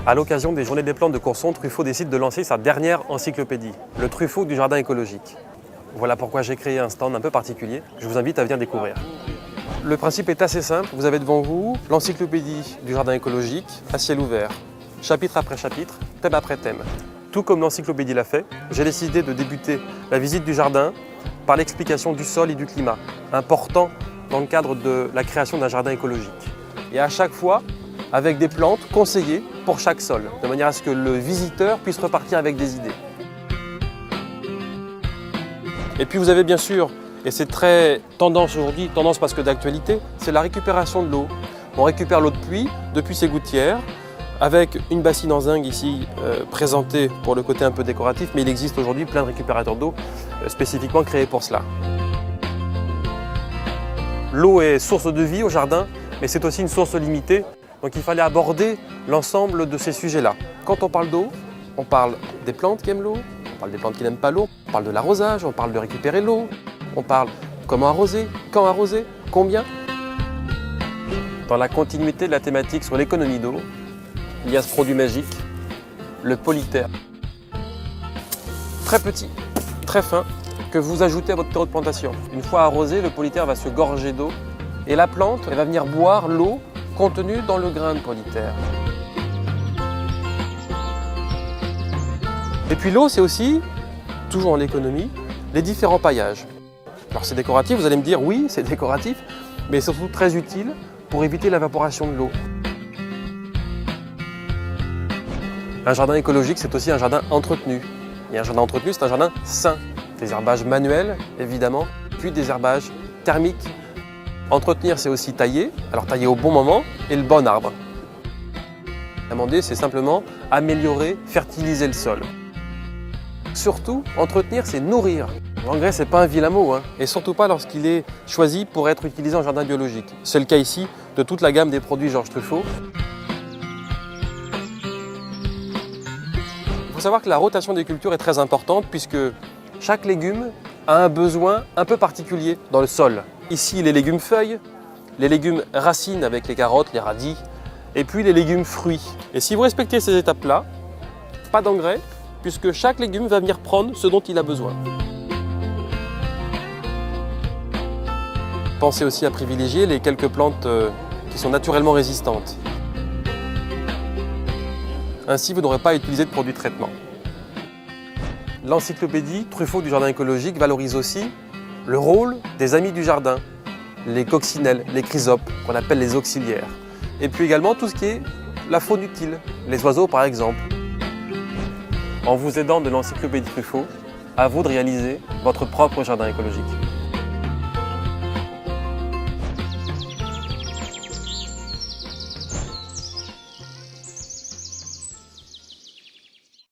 À l'occasion des Journées des plantes de Courson, Truffaut décide de lancer sa dernière encyclopédie, le Truffaut du jardin écologique. Voilà pourquoi j'ai créé un stand un peu particulier. Je vous invite à venir découvrir. Le principe est assez simple. Vous avez devant vous l'encyclopédie du jardin écologique à ciel ouvert, chapitre après chapitre, thème après thème. Tout comme l'encyclopédie l'a fait, j'ai décidé de débuter la visite du jardin par l'explication du sol et du climat, important dans le cadre de la création d'un jardin écologique. Et à chaque fois, avec des plantes conseillées pour chaque sol, de manière à ce que le visiteur puisse repartir avec des idées. Et puis vous avez bien sûr, et c'est très tendance aujourd'hui, tendance parce que d'actualité, c'est la récupération de l'eau. On récupère l'eau de pluie depuis ces gouttières, avec une bassine en zinc ici présentée pour le côté un peu décoratif, mais il existe aujourd'hui plein de récupérateurs d'eau spécifiquement créés pour cela. L'eau est source de vie au jardin, mais c'est aussi une source limitée. Donc il fallait aborder l'ensemble de ces sujets-là. Quand on parle d'eau, on parle des plantes qui aiment l'eau, on parle des plantes qui n'aiment pas l'eau, on parle de l'arrosage, on parle de récupérer l'eau, on parle comment arroser, quand arroser, combien. Dans la continuité de la thématique sur l'économie d'eau, il y a ce produit magique, le polytère. Très petit, très fin, que vous ajoutez à votre terreau de plantation. Une fois arrosé, le polytère va se gorger d'eau et la plante elle va venir boire l'eau contenue dans le grain de polytère. Et puis l'eau, c'est aussi, toujours en l'économie, les différents paillages. Alors c'est décoratif, vous allez me dire oui, c'est décoratif, mais c'est surtout très utile pour éviter l'évaporation de l'eau. Un jardin écologique, c'est aussi un jardin entretenu. Et un jardin entretenu, c'est un jardin sain. Des herbages manuels, évidemment, puis des herbages thermiques. Entretenir, c'est aussi tailler, alors tailler au bon moment et le bon arbre. Amender, c'est simplement améliorer, fertiliser le sol. Surtout, entretenir, c'est nourrir. L'engrais, c'est pas un vilain mot, et surtout pas lorsqu'il est choisi pour être utilisé en jardin biologique. C'est le cas ici de toute la gamme des produits Georges Truffaut. Il faut savoir que la rotation des cultures est très importante puisque chaque légume a un besoin un peu particulier dans le sol. Ici, les légumes feuilles, les légumes racines avec les carottes, les radis, et puis les légumes fruits. Et si vous respectez ces étapes-là, pas d'engrais, puisque chaque légume va venir prendre ce dont il a besoin. Pensez aussi à privilégier les quelques plantes qui sont naturellement résistantes. Ainsi, vous n'aurez pas à utiliser de produits de traitement. L'encyclopédie Truffaut du jardin écologique valorise aussi le rôle des amis du jardin, les coccinelles, les chrysopes, qu'on appelle les auxiliaires. Et puis également tout ce qui est la faune utile, les oiseaux par exemple. En vous aidant de l'encyclopédie Truffaut, à vous de réaliser votre propre jardin écologique.